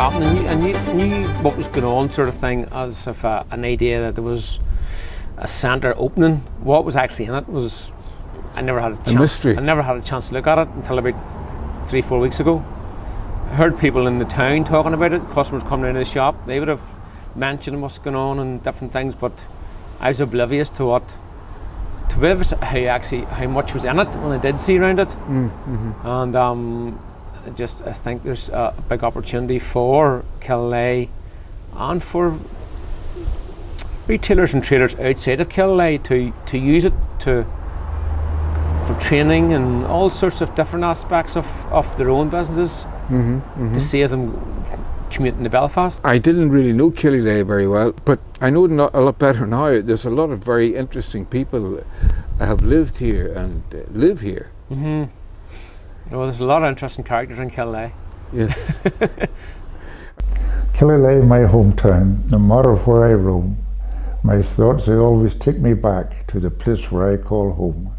happening, and you knew what was going on, sort of thing, as if an idea that there was a centre opening. What was actually in it was, I never had a chance. A mystery. I never had a chance to look at it until about 3-4 weeks ago. I heard people in the town talking about it, customers coming into the shop. They would have mentioned what's going on and different things, but I was oblivious to how much was in it when I did see around it. And I think there's a big opportunity for Killyleagh and for retailers and traders outside of Killyleagh to use it for training and all sorts of different aspects of their own businesses, to save them commuting to Belfast. I didn't really know Killyleagh very well, but I know it a lot better now. There's a lot of very interesting people have lived here and live here. Well, there's a lot of interesting characters in Killyleagh. Yes. Killyleagh, my hometown, no matter where I roam, my thoughts, they always take me back to the place where I call home.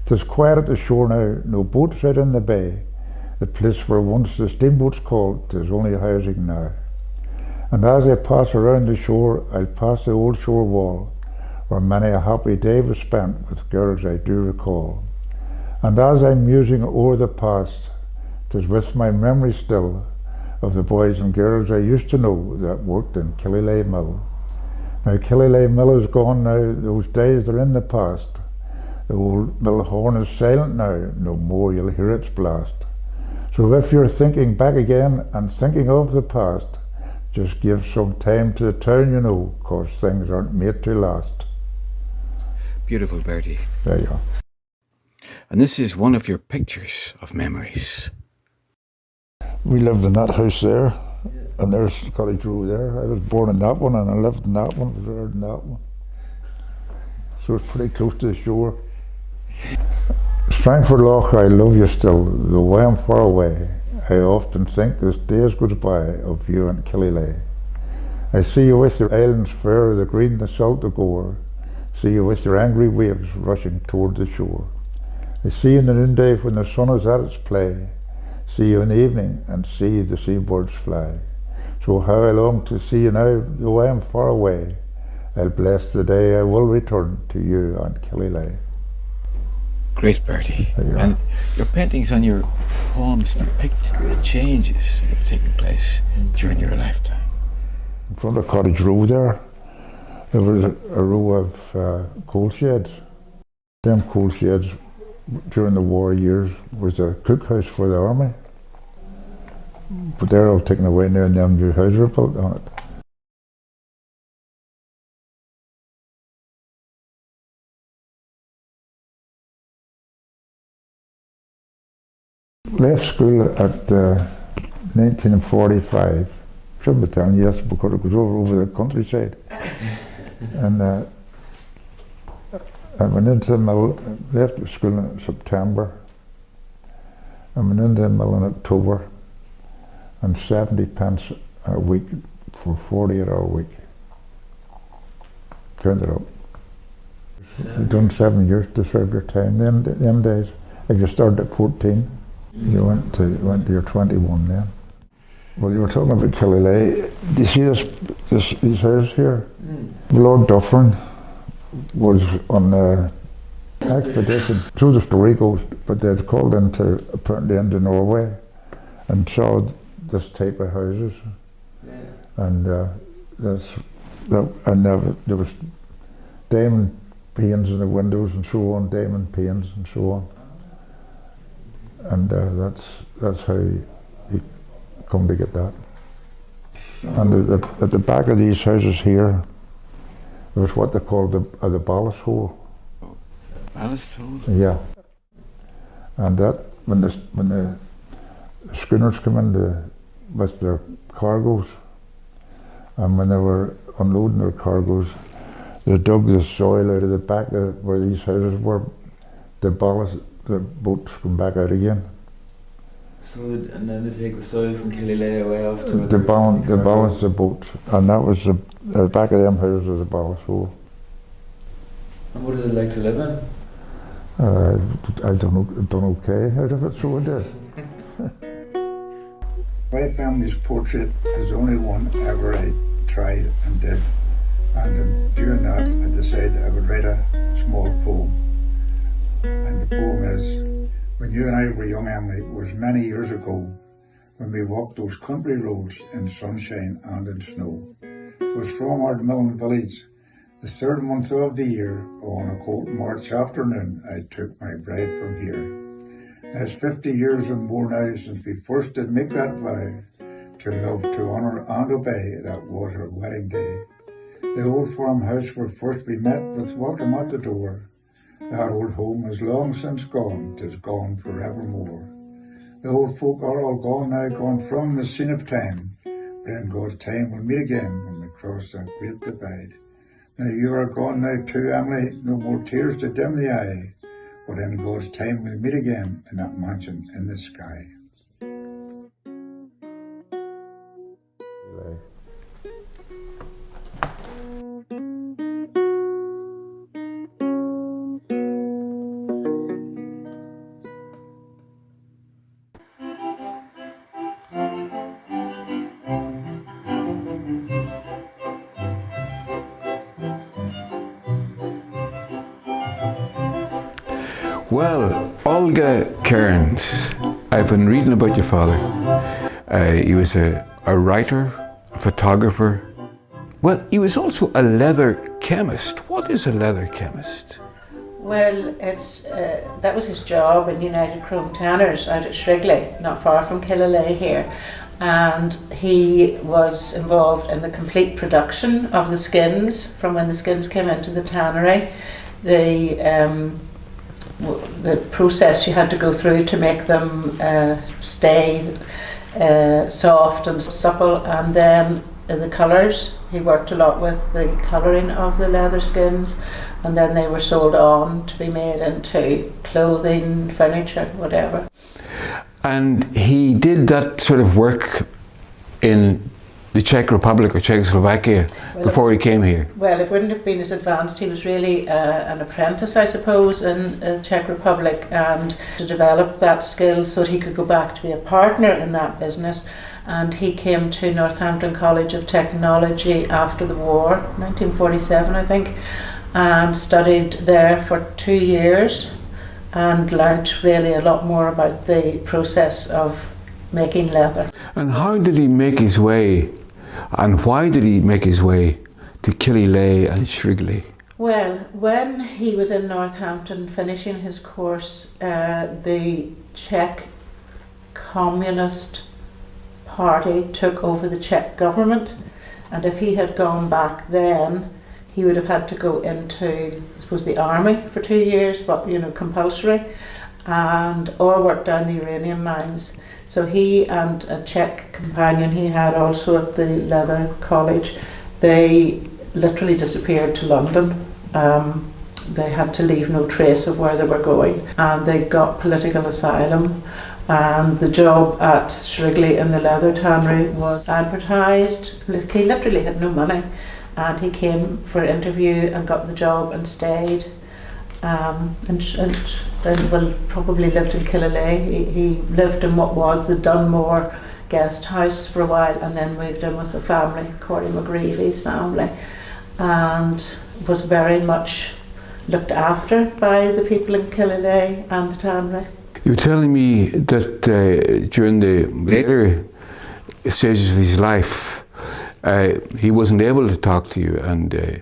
'Tis quiet at the shore now, no boats out in the bay. The place where once the steamboats called, 'tis only housing now. And as I pass around the shore, I'll pass the old shore wall, where many a happy day was spent with girls I do recall. And as I'm musing o'er the past, 'tis with my memory still of the boys and girls I used to know that worked in Killyleagh Mill. Now Killyleagh Mill is gone now, those days are in the past. The old mill horn is silent now, no more you'll hear its blast. So if you're thinking back again and thinking of the past, just give some time to the town, you know, 'cause things aren't made to last. Beautiful, Bertie. There you are. And this is one of your pictures of memories. We lived in that house there, and there's Cottage Row there. I was born in that one, and I lived in that one, was reared in that one. So it's pretty close to the shore. Strangford Lough, I love you still, though I am far away. I often think as days goes by of you and Killyleagh. I see you with your islands fair, the green, the salt, the gore. See you with your angry waves rushing toward the shore. I see you in the noonday when the sun is at its play. See you in the evening and see the seabirds fly. So how I long to see you now, though I am far away. I'll bless the day I will return to you and Killyleagh. Great, Bertie. And your paintings and your poems depict the changes that have taken place during your lifetime. In front of Cottage Row there was a row of coal sheds. Them coal sheds during the war years was a cookhouse for the army. But they're all taken away now and them new houses are built on it. Left school at 1945. Shouldn't be telling you yes, because it goes over the countryside. And I went into the mill, left school in September. I went into the mill in October, and 70 pence a week for 48-hour week. Turned it up. You've done 7 years to serve your time. Them days, if you started at 14, you went to your 21 then. Well, you were talking about Killyleagh. Do you see these houses here? Lord Dufferin was on the expedition. So the story goes, but they'd called apparently into Norway and saw this type of houses. And there was diamond panes in the windows and so on, diamond panes and so on. And that's how he come to get that. And at the back of these houses here, there was what they called the ballast hole. Ballast hole? Yeah. And that when the schooners come in with their cargoes, and when they were unloading their cargoes, they dug the soil out of the back of where these houses were. The boats come back out again. So, and then they take the soil from Killyleagh away off to the balance the boats, and that was the back of them houses was a ballast hole. And what did it like to live in? I don't know, done okay out of it, so it did. My family's portrait is the only one ever I tried and did. And in doing that, I decided I would write a small poem. And the poem is, when you and I were young, Emily, it was many years ago, when we walked those country roads in sunshine and in snow. It was from Ardmillan village, the third month of the year, on a cold March afternoon, I took my bride from here. Now it's 50 years and more now since we first did make that vow, to love, to honour and obey, that was our wedding day. The old farmhouse where first we met with welcome at the door, that old home is long since gone, 'tis gone forevermore. The old folk are all gone now, gone from the scene of time, but in God's time we'll meet again when we cross that great divide. Now you are gone now too, Emily, no more tears to dim the eye, but in God's time we'll meet again in that mansion in the sky. Well, Olga Cairns, I've been reading about your father. He was a writer, a photographer. Well, he was also a leather chemist. What is a leather chemist? Well, that was his job in United Chrome Tanners out at Shrigley, not far from Killyleagh here. And he was involved in the complete production of the skins from when the skins came into the tannery. The process you had to go through to make them stay soft and supple, and then the colours. He worked a lot with the colouring of the leather skins, and then they were sold on to be made into clothing, furniture, whatever. And he did that sort of work in the Czech Republic or Czechoslovakia before he came here? Well, it wouldn't have been as advanced. He was really an apprentice, I suppose, in the Czech Republic, and to develop that skill so that he could go back to be a partner in that business. And he came to Northampton College of Technology after the war, 1947 I think, and studied there for 2 years and learnt really a lot more about the process of making leather. And how did he make his way, and why did he make his way to Killyleagh and Shirley? Well, when he was in Northampton finishing his course, the Czech Communist Party took over the Czech government, and if he had gone back then, he would have had to go into, I suppose, the army for 2 years, but compulsory, or work down the uranium mines. So he and a Czech companion he had also at the Leather College, they literally disappeared to London. They had to leave no trace of where they were going, and they got political asylum. And the job at Shrigley in the leather tannery was advertised. He literally had no money, and he came for an interview and got the job and stayed. And then probably lived in Killyleagh. He lived in what was the Dunmore guest house for a while, and then moved in with the family, Corey McGreevy's family, and was very much looked after by the people in Killyleagh and the tannery. You were telling me that during the later stages of his life, he wasn't able to talk to you, and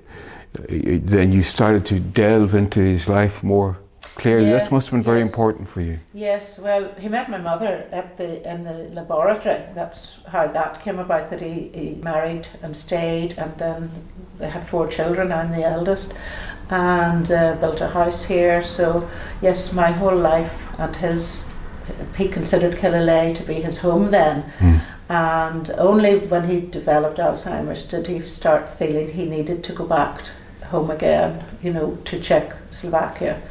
then you started to delve into his life more clearly. Yes, that must have been very yes. important for you. Yes, well, he met my mother in the laboratory. That's how that came about, that he married and stayed, and then they had 4 children. I'm the eldest, and built a house here. So yes, my whole life, and he considered Killyleagh to be his home then. And only when he developed Alzheimer's did he start feeling he needed to go back home again, to Czechoslovakia.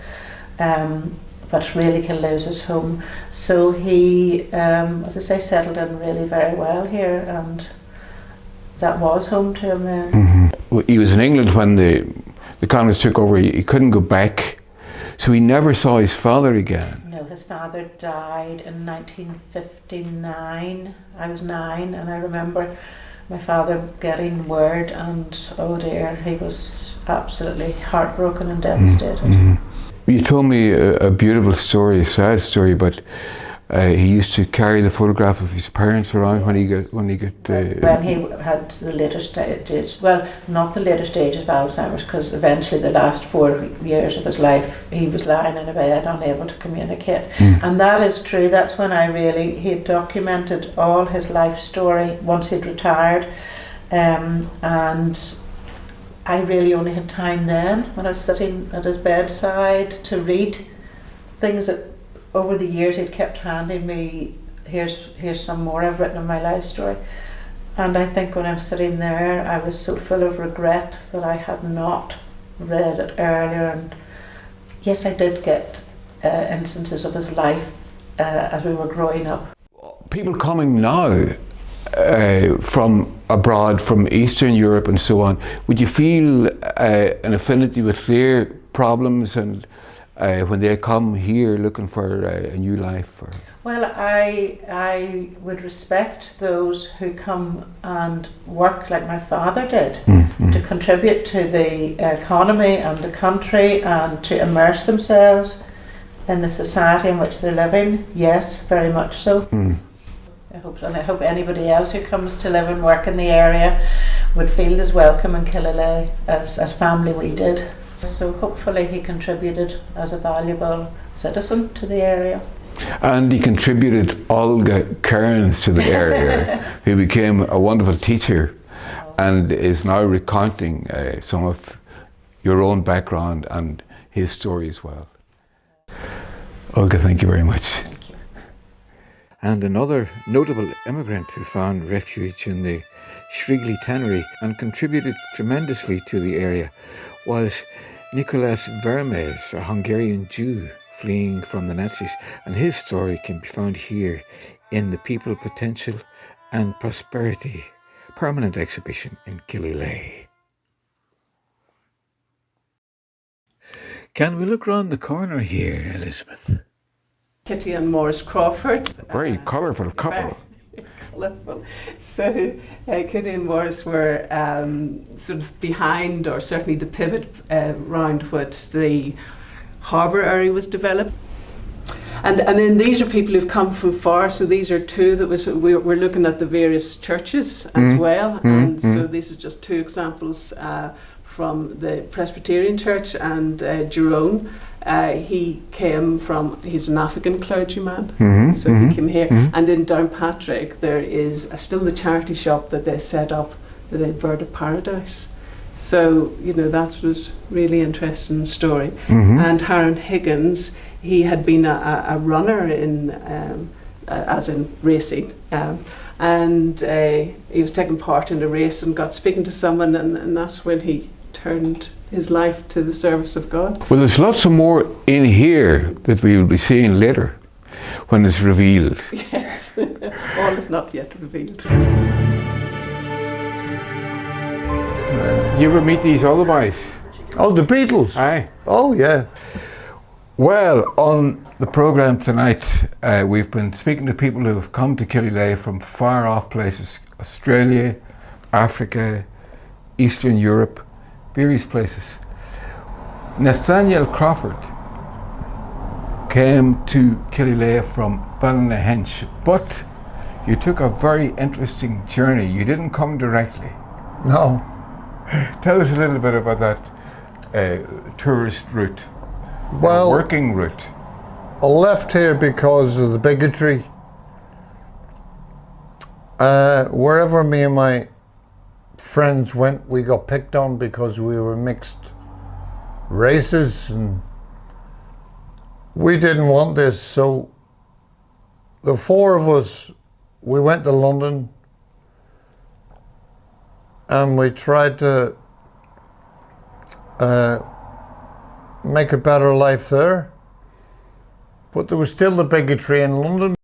But really Killyleagh was his home. So he, as I say, settled in really very well here, and that was home to him then. Well, he was in England when the communists took over. He couldn't go back, so he never saw his father again. No, his father died in 1959. I was 9, and I remember my father getting word, and oh dear, he was absolutely heartbroken and devastated. Mm-hmm. You told me a beautiful story, a sad story, but he used to carry the photograph of his parents around when he got when he had the later stages, well, not the later stages of Alzheimer's, because eventually the last 4 years of his life he was lying in a bed unable to communicate. And that is true. That's when he had documented all his life story once he'd retired, and I really only had time then when I was sitting at his bedside to read things that over the years he'd kept handing me. Here's some more I've written in my life story. And I think when I was sitting there, I was so full of regret that I had not read it earlier. And yes, I did get instances of his life as we were growing up. People coming now from abroad, from Eastern Europe and so on, would you feel an affinity with their problems and when they come here looking for a new life? Or? Well, I would respect those who come and work like my father did, to contribute to the economy and the country and to immerse themselves in the society in which they're living. Yes, very much so. I hope anybody else who comes to live and work in the area would feel as welcome in Killyleagh as family we did. So hopefully he contributed as a valuable citizen to the area. And he contributed Olga Cairns to the area, who became a wonderful teacher and is now recounting some of your own background and his story as well. Olga, thank you very much. And another notable immigrant who found refuge in the Shrigley tannery and contributed tremendously to the area was Nicholas Vermes, a Hungarian Jew fleeing from the Nazis, and his story can be found here in the People, Potential and Prosperity permanent exhibition in Killyleagh. Can we look round the corner here, Elizabeth? Kitty and Morris Crawford. Very colourful couple. Colourful. So Kitty and Morris were sort of behind, or certainly the pivot round which the harbour area was developed. And then these are people who've come from far, so these are two that we're looking at the various churches as well, and so these are just two examples from the Presbyterian Church. And Jerome, he's an African clergyman, so he came here. And in Downpatrick there is still the charity shop that they set up, the Bird Paradise. So, that was really interesting story. And Haran Higgins, he had been a runner in, as in racing, and he was taking part in a race and got speaking to someone, and that's when he turned his life to the service of God. Well, there's lots of more in here that we will be seeing later when it's revealed. Yes, all is not yet revealed. You ever meet these other boys? Oh, the Beatles? Aye. Oh, yeah. Well, on the programme tonight, we've been speaking to people who have come to Killyleagh from far off places, Australia, Africa, Eastern Europe, various places. Nathaniel Crawford came to Killyleagh from Ballynahench, but you took a very interesting journey. You didn't come directly. No. Tell us a little bit about that tourist route, Well, working route. I left here because of the bigotry. Wherever me and my friends went, we got picked on because we were mixed races, and we didn't want this. So the four of us, we went to London and we tried to make a better life there. But there was still the bigotry in London.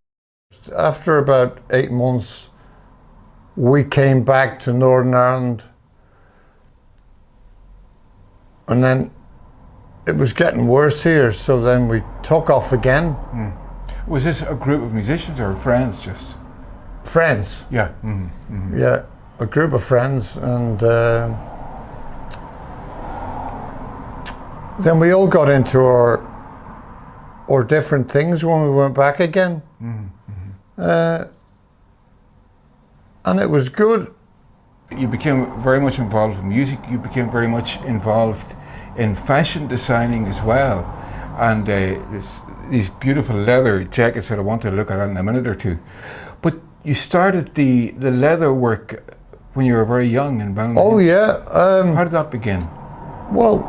After about 8 months, we came back to Northern Ireland, and then it was getting worse here, so then we took off again. Was this a group of musicians or friends just? Friends. Yeah. Yeah, a group of friends, and then we all got into our different things when we went back again. And it was good. You became very much involved in music. You became very much involved in fashion designing as well. And these beautiful leather jackets that I want to look at in a minute or two. But you started the leather work when you were very young in Ballina. Oh yeah. How did that begin? Well,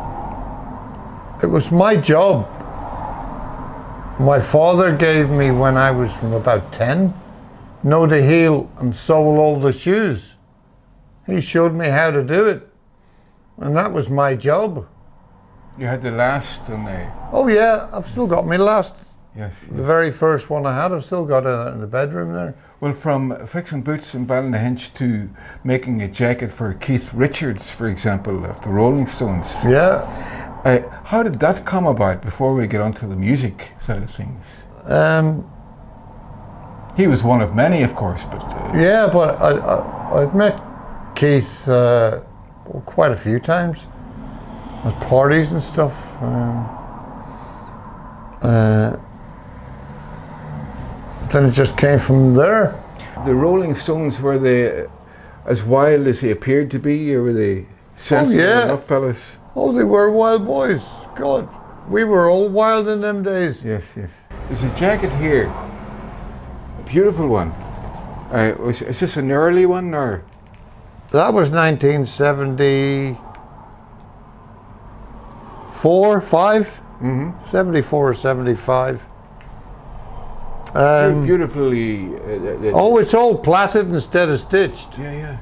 it was my job. My father gave me, when I was from about 10, know the heel and sole all the shoes. He showed me how to do it, and that was my job. You had the last and the... Oh yeah, I've still got my last. Yes. The very first one I had, I've still got it in the bedroom there. Well, from fixing boots in Ballynahinch to making a jacket for Keith Richards, for example, of the Rolling Stones. Yeah. How did that come about before we get onto the music side of things? He was one of many, of course, but... Yeah, but I'd met Keith quite a few times at parties and stuff. Then it just came from there. The Rolling Stones, were they as wild as they appeared to be, or were they sensible enough fellas? Oh, they were wild boys. God, we were all wild in them days. Yes, yes. There's a jacket here, a beautiful one. Is this an early one, or? That was 1974, 5? 74 or 75. Beautifully. Oh, it's all plaited instead of stitched. Yeah.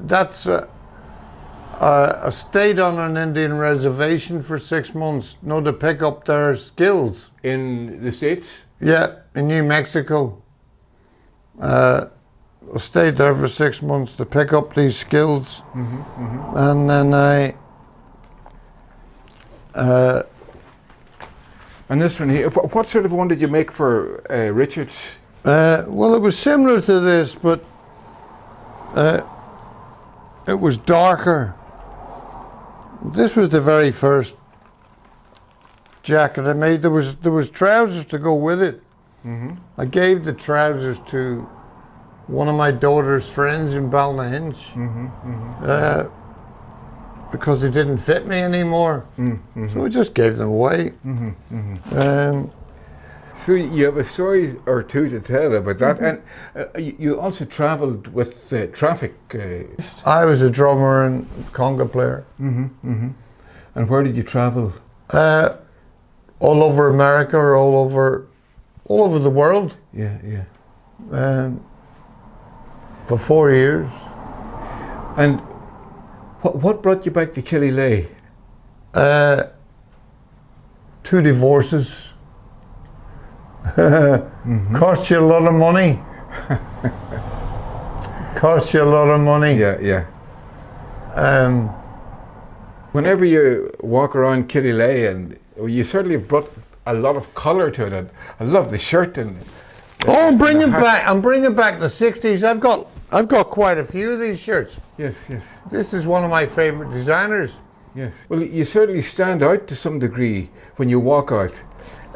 That's I stayed on an Indian reservation for 6 months, to pick up their skills. In the States? Yeah, in New Mexico. I stayed there for 6 months to pick up these skills, and then And this one here, what sort of one did you make for Richards? Well, it was similar to this, but it was darker. This was the very first jacket I made. There was trousers to go with it. I gave the trousers to one of my daughter's friends in Ballynahinch because they didn't fit me anymore. So I just gave them away. So you have a story or two to tell about that, and you also travelled with traffic. I was a drummer and conga player. And where did you travel? All over America, or all over the world. Yeah. For 4 years. And what brought you back to Killyleagh? 2 divorces. Cost you a lot of money. Cost you a lot of money. Yeah. Whenever you walk around Killyleagh, and you certainly have brought a lot of colour to it. I love the shirt and. I'm bringing back the 60s. I've got quite a few of these shirts. Yes. This is one of my favourite designers. Yes. Well, you certainly stand out to some degree when you walk out.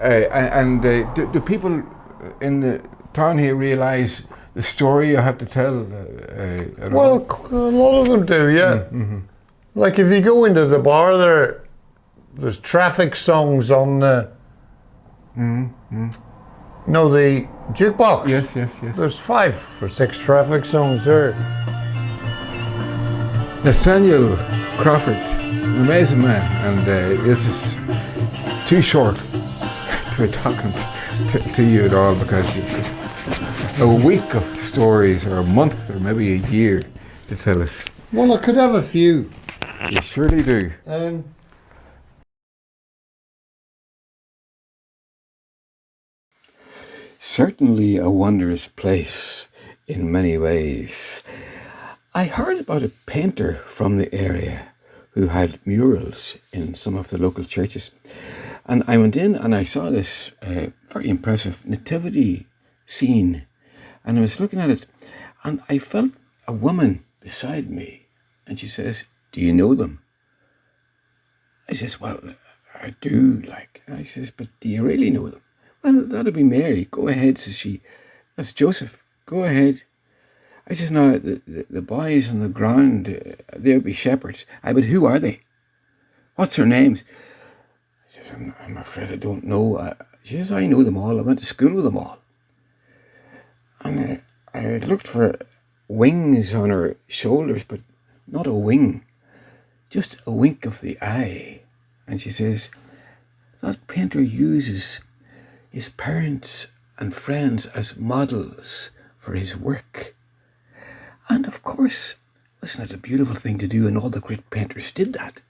Do people in the town here realise the story you have to tell? Well, a lot of them do, yeah. Like if you go into the bar there's traffic songs on the, the jukebox. Yes. There's 5 or 6 traffic songs there. Nathaniel Crawford, an amazing man, and this is too short to be talking to you at all, because you've a week of stories, or a month, or maybe a year to tell us. Well, I could have a few. You surely do. Certainly a wondrous place in many ways. I heard about a painter from the area who had murals in some of the local churches. And I went in and I saw this very impressive nativity scene, and I was looking at it, and I felt a woman beside me, and she says, "Do you know them?" I says, "Well, I do, like." I says, "But do you really know them?" "Well, that'll be Mary." "Go ahead," says she. "That's Joseph. Go ahead." I says, "No, the boys on the ground, they'll be shepherds." "But who are they? What's their names?" I says, I'm afraid I don't know." She says, "I know them all. I went to school with them all." And I looked for wings on her shoulders, but not a wing, just a wink of the eye. And she says, "That painter uses his parents and friends as models for his work." And of course, wasn't it a beautiful thing to do? And all the great painters did that.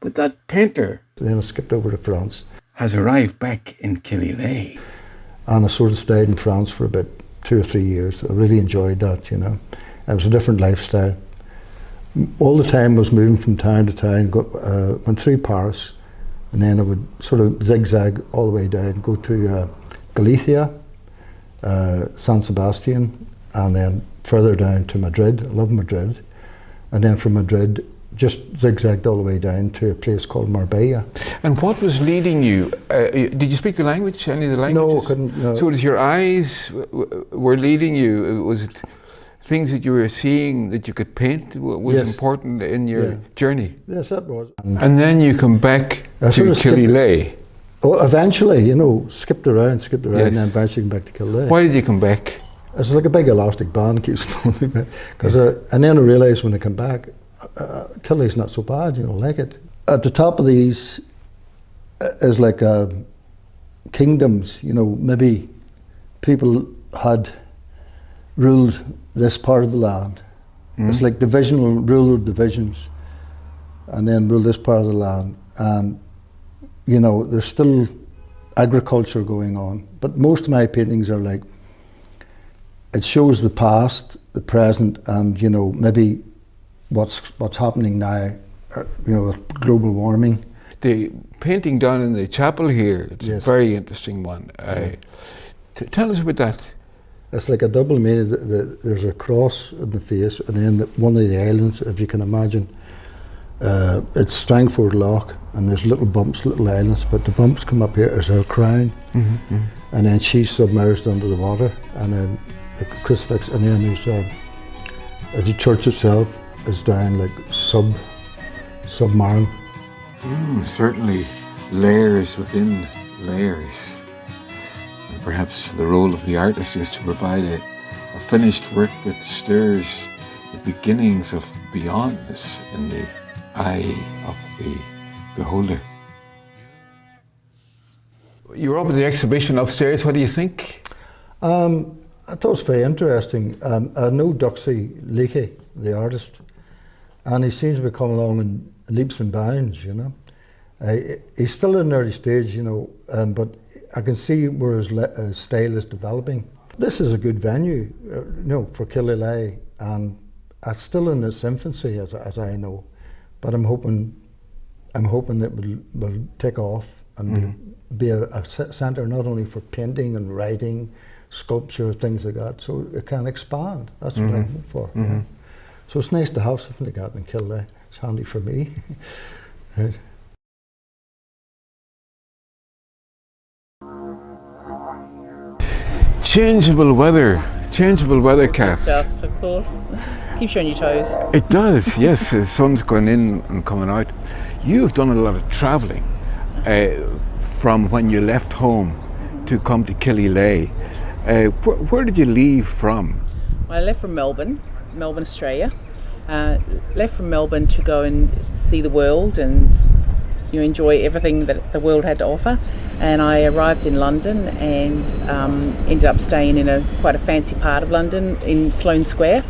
But that painter Then I skipped over to France. has arrived back in Killyleagh. And I sort of stayed in France for about 2 or 3 years. I really enjoyed that, you know. It was a different lifestyle. All the time I was moving from town to town, went through Paris, and then I would sort of zigzag all the way down, go to Galicia, San Sebastian, and then further down to Madrid. I love Madrid. And then from Madrid, just zigzagged all the way down to a place called Marbella. And what was leading you? Did you speak the language, any of the languages? No, I couldn't. No. So it was your eyes were leading you? Was it things that you were seeing that you could paint was Yes. important in your journey? Yes, that was. And then you come back I to sort of skipped- Killyleagh. Oh, eventually, you know, skipped around, Yes. and then eventually came back to Killyleagh. Why did you come back? It's like a big elastic band keeps pulling me back. And then I realised when I come back, Killyleagh's not so bad, you know, like it. At the top of these is like kingdoms, you know, maybe people had ruled this part of the land. It's like divisional, ruler divisions, and then rule this part of the land. And, you know, there's still agriculture going on. But most of my paintings are like, it shows the past, the present, and, you know, maybe what's happening now, you know, with global warming. The painting done in the chapel here, it's a Yes. very interesting one. Tell us about that. It's like a double meaning. There's a cross in the face, and then one of the islands, if you can imagine, it's Strangford Loch, and there's little bumps, little islands, but the bumps come up here as her crown, and then she's submerged under the water, and then the crucifix, and then there's the church itself is down like submarine. Certainly layers within layers. And perhaps the role of the artist is to provide a finished work that stirs the beginnings of beyondness in the eye of the beholder. You were up at the exhibition upstairs. What do you think? I thought it was very interesting. I know Dougherty, the artist, and he seems to be coming along in leaps and bounds, you know. He's still in an early stage, you know, but I can see where his style is developing. This is a good venue, you know, for Killyleagh, and it's still in its infancy, as I know. But I'm hoping it will take off and be a centre not only for painting and writing, sculpture, things like that, so it can expand. That's what I hope for. Yeah. So it's nice to have something like that in Killyleagh. It's handy for me. Right. Changeable weather, Kath. Dust, of course. Keeps you on your toes. It does, yes. The sun's going in and coming out. You've done a lot of travelling from when you left home to come to Killyleagh. Where did you leave from? Well, I left from Melbourne, Australia. Left from Melbourne to go and see the world and enjoy everything that the world had to offer. And I arrived in London and ended up staying in quite a fancy part of London in Sloane Square,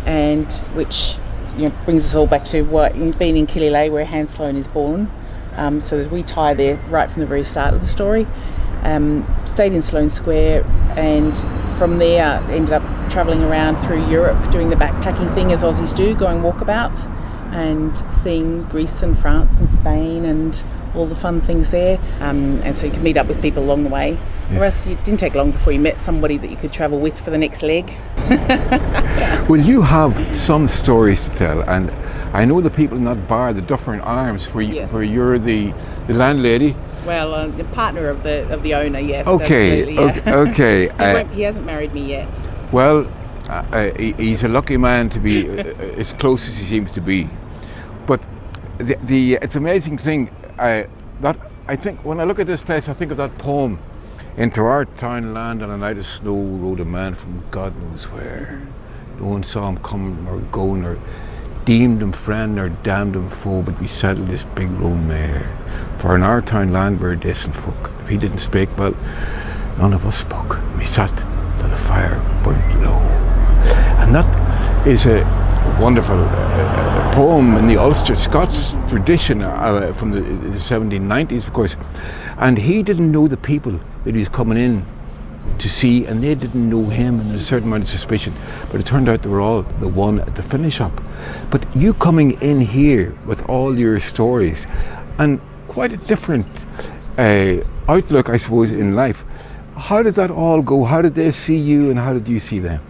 and which brings us all back to being in Killyleagh, where Hans Sloane is born. So there's a wee tie there right from the very start of the story. Stayed in Sloane Square, and from there ended up travelling around through Europe doing the backpacking thing as Aussies do, going walkabout and seeing Greece and France and Spain and all the fun things there, and so you can meet up with people along the way. Whereas it didn't take long before you met somebody that you could travel with for the next leg. Well, you have some stories to tell, and I know the people in that bar, the Dufferin Arms, where you're the landlady. Well, the partner of the owner, yes. Okay, absolutely, yeah. okay. He hasn't married me yet. Well, he's a lucky man to be as close as he seems to be. But it's an amazing thing that I think when I look at this place, I think of that poem. Into our town land on a night of snow rode a man from God knows where. No one saw him coming or going, or deemed him friend or damned him foe, but we saddled this big roan mare. For in our town land we're decent folk. If he didn't speak, well, none of us spoke. We sat till the fire burnt low. And that is a wonderful poem in the Ulster Scots tradition from the 1790s, of course. And he didn't know the people that he was coming in to see, and they didn't know him, and there's a certain amount of suspicion. But it turned out they were all the one at the finish up. But you coming in here with all your stories and quite a different outlook, I suppose, in life. How did that all go? How did they see you, and how did you see them?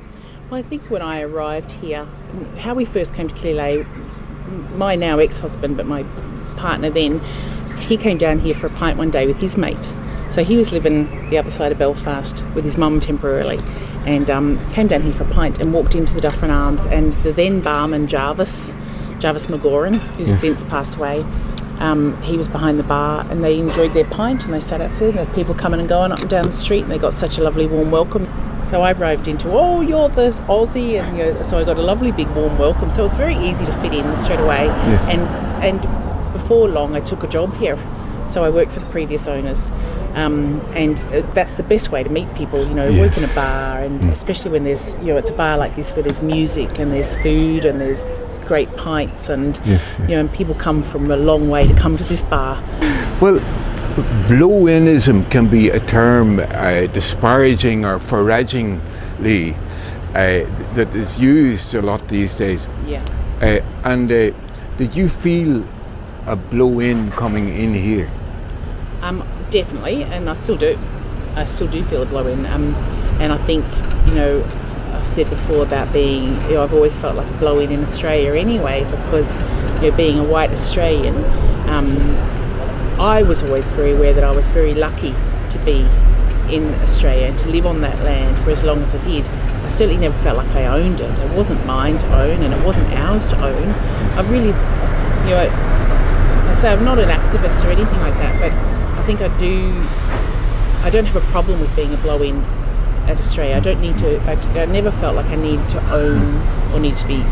Well, I think when I arrived here, how we first came to Killyleagh, my now ex-husband, but my partner then, he came down here for a pint one day with his mate. So he was living the other side of Belfast with his mum temporarily, and came down here for a pint and walked into the Dufferin Arms, and the then barman Jarvis McGoran, who's since passed away, he was behind the bar, and they enjoyed their pint and they sat outside, and there were people coming and going up and down the street, and they got such a lovely warm welcome. So I roved into, oh, you're this Aussie, and so I got a lovely big warm welcome. So it was very easy to fit in straight away, and before long I took a job here. So I worked for the previous owners, and that's the best way to meet people, work in a bar, and especially when there's, it's a bar like this where there's music and there's food and there's great pints, and and people come from a long way to come to this bar. Well, blow-inism can be a term disparaging or foragingly that is used a lot these days. And did you feel a blow-in coming in here? Definitely, and I still do. I still do feel a blow-in, and I think, I've said before about being, I've always felt like a blow-in in Australia anyway, because being a white Australian, I was always very aware that I was very lucky to be in Australia and to live on that land for as long as I did. I certainly never felt like I owned it. It wasn't mine to own, and it wasn't ours to own. I really, I say I'm not an activist or anything like that, but I think I don't have a problem with being a blow-in at Australia. I don't need to, I never felt like I need to own or need to be,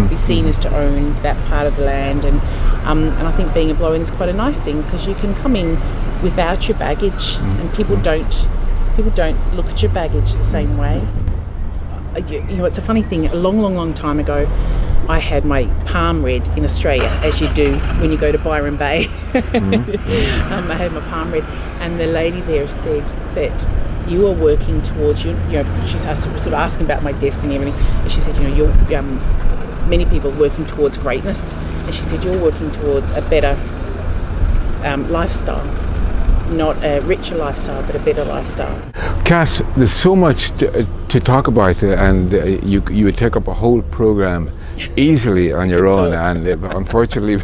be seen as to own that part of the land. And I think being a blow-in is quite a nice thing, because you can come in without your baggage, and people don't look at your baggage the same way. It's a funny thing. A long time ago, I had my palm read in Australia, as you do when you go to Byron Bay. I had my palm read, and the lady there said that you are working towards she's sort of asking about my destiny and everything, and she said, you're many people working towards greatness, and she said you're working towards a better lifestyle, not a richer lifestyle, but a better lifestyle. Cass, there's so much to talk about, and you would take up a whole programme easily on your own, and unfortunately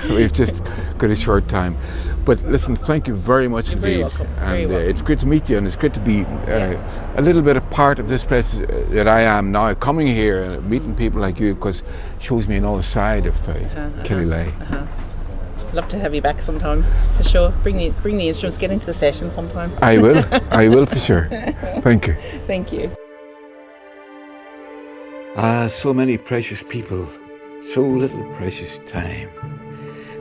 we've just got a short time. But listen, thank you very much indeed. Welcome. And it's great to meet you, and it's great to be a little bit of part of this place that I am now, coming here and meeting people like you, because it shows me another side of Killyleagh. Love to have you back sometime, for sure. Bring the instruments, get into a session sometime. I will for sure. Thank you. Thank you. So many precious people, so little precious time.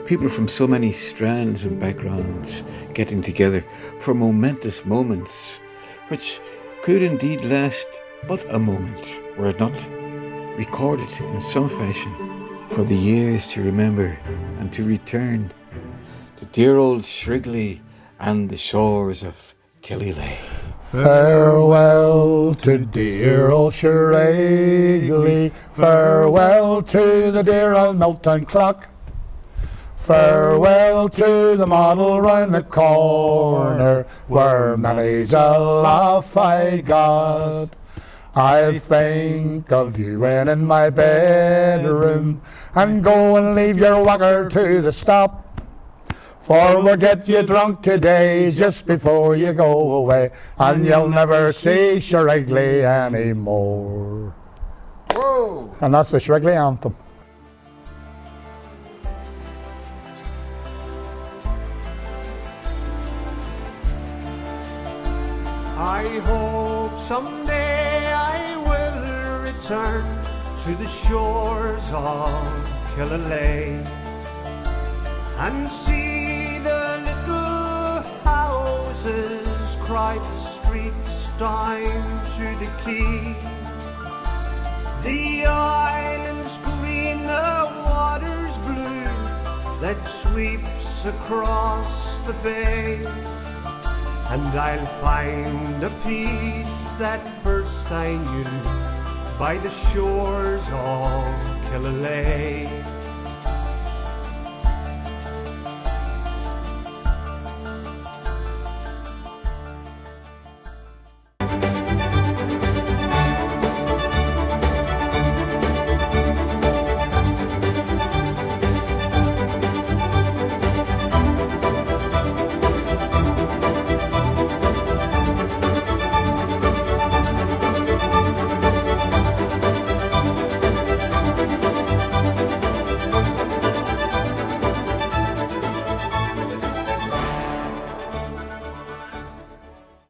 People from so many strands and backgrounds getting together for momentous moments, which could indeed last but a moment, were it not recorded in some fashion for the years to remember and to return to dear old Shrigley and the shores of Killyleagh. Farewell to dear old Shrigley, farewell to the dear old Milton clock, Farewell to the model round the corner, where many's a laugh I got. I think of you when in my bedroom, and go and leave your whacker to the stop. For we'll get you drunk today just before you go away, and you'll never see Shrigley anymore. Whoa! And that's the Shrigley anthem. I hope someday I will return to the shores of Killyleagh and see the little houses crowd the streets down to the quay. The island's green, the water's blue that sweeps across the bay. And I'll find a peace that first I knew by the shores of Killyleagh.